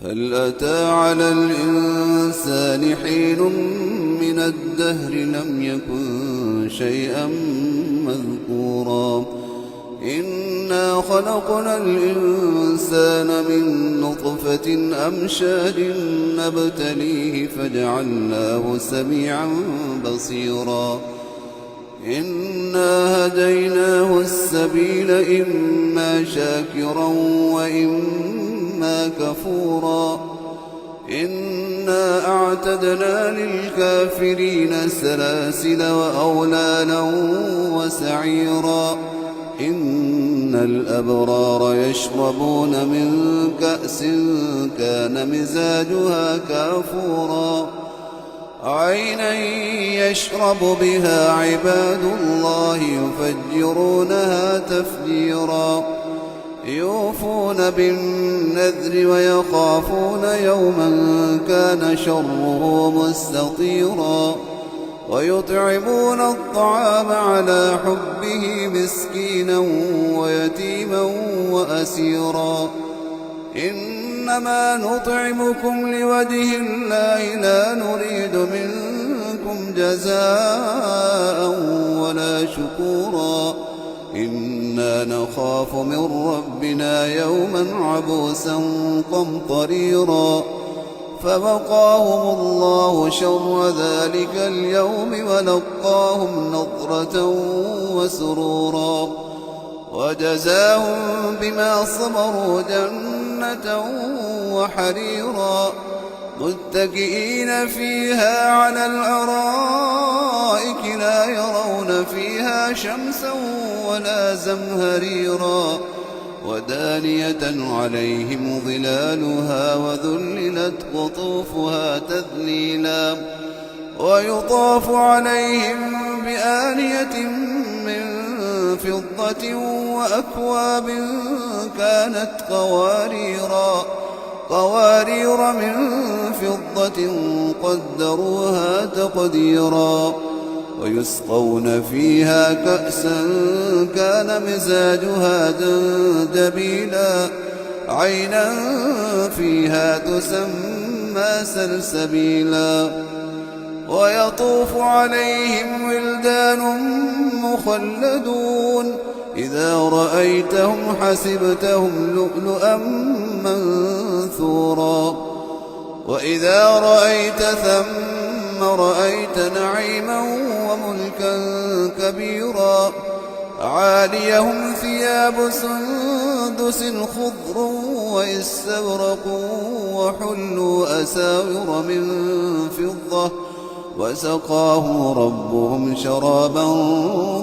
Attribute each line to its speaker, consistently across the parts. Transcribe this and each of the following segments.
Speaker 1: هل أتى على الإنسان حين من الدهر لم يكن شيئا مذكورا إنا خلقنا الإنسان من نطفة أمشاج نبتليه فجعلناه سميعا بصيرا إنا هديناه السبيل إما شاكرا وإما كفورا إنا أعتدنا للكافرين سلاسل وأغلالا وسعيرا إن الأبرار يشربون من كأس كان مزاجها كافورا عينا يشرب بها عباد الله يفجرونها تفجيرا يوفون بالنذر ويخافون يوما كان شره مستطيرا ويطعمون الطعام على حبه مسكينا ويتيما وأسيرا إنما نطعمكم لوجه الله لا نريد منكم جزاء ولا شكورا إنا نخاف من ربنا يوما عبوسا قمطريرا فوقاهم الله شر ذلك اليوم ولقاهم نضرة وسرورا وجزاهم بما صبروا جنة وحريرا متكئين فيها على الأرائك لا يرون فيها شمسا ولا زمهريرا ودانية عليهم ظلالها وذللت قطوفها تذليلا ويطاف عليهم بآنية من فضة وأكواب كانت قوارير من فضة قدروها تقديرا ويسقون فيها كأسا كان مزاجها زنجبيلا عينا فيها تسمى سلسبيلا ويطوف عليهم ولدان مخلدون إذا رأيتهم حسبتهم لؤلؤا منثورا وإذا رأيت ثم رأيت نعيما وملكا كبيرا عاليهم ثياب سندس خضر واستبرق وحلوا أساور من فضة وسقاهم ربهم شرابا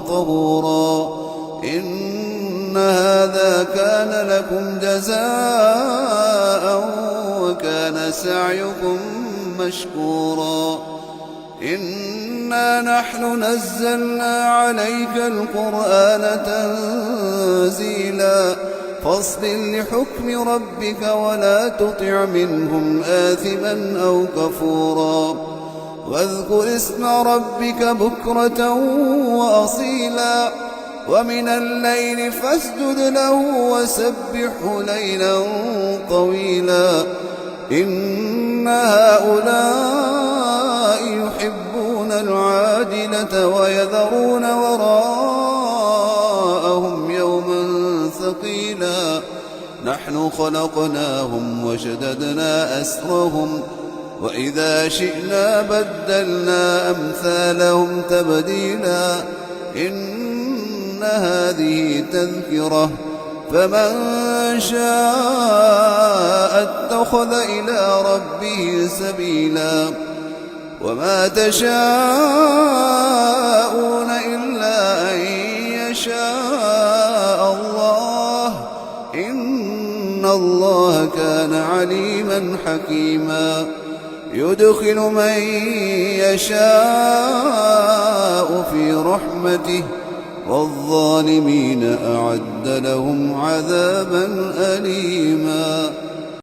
Speaker 1: طهورا إن هذا كان لكم جزاء وكان سعيكم مشكورا إنا نحن نزلنا عليك القرآن تنزيلا فاصبر لحكم ربك ولا تطع منهم آثما أو كفورا واذكر اسم ربك بكرة وأصيلا ومن الليل فاسجد له وسبحه ليلا طويلا إن هؤلاء يحبون العاجلة ويذرون وراءهم يوما ثقيلا نحن خلقناهم وشددنا أسرهم وإذا شئنا بدلنا أمثالهم تبديلا إن هذه تذكرة فمن شاء اتخذ إلى ربه سبيلا وما تشاءون إلا أن يشاء الله إن الله كان عليما حكيما يدخل من يشاء في رحمته والظالمين أعد لهم عذابا أليما.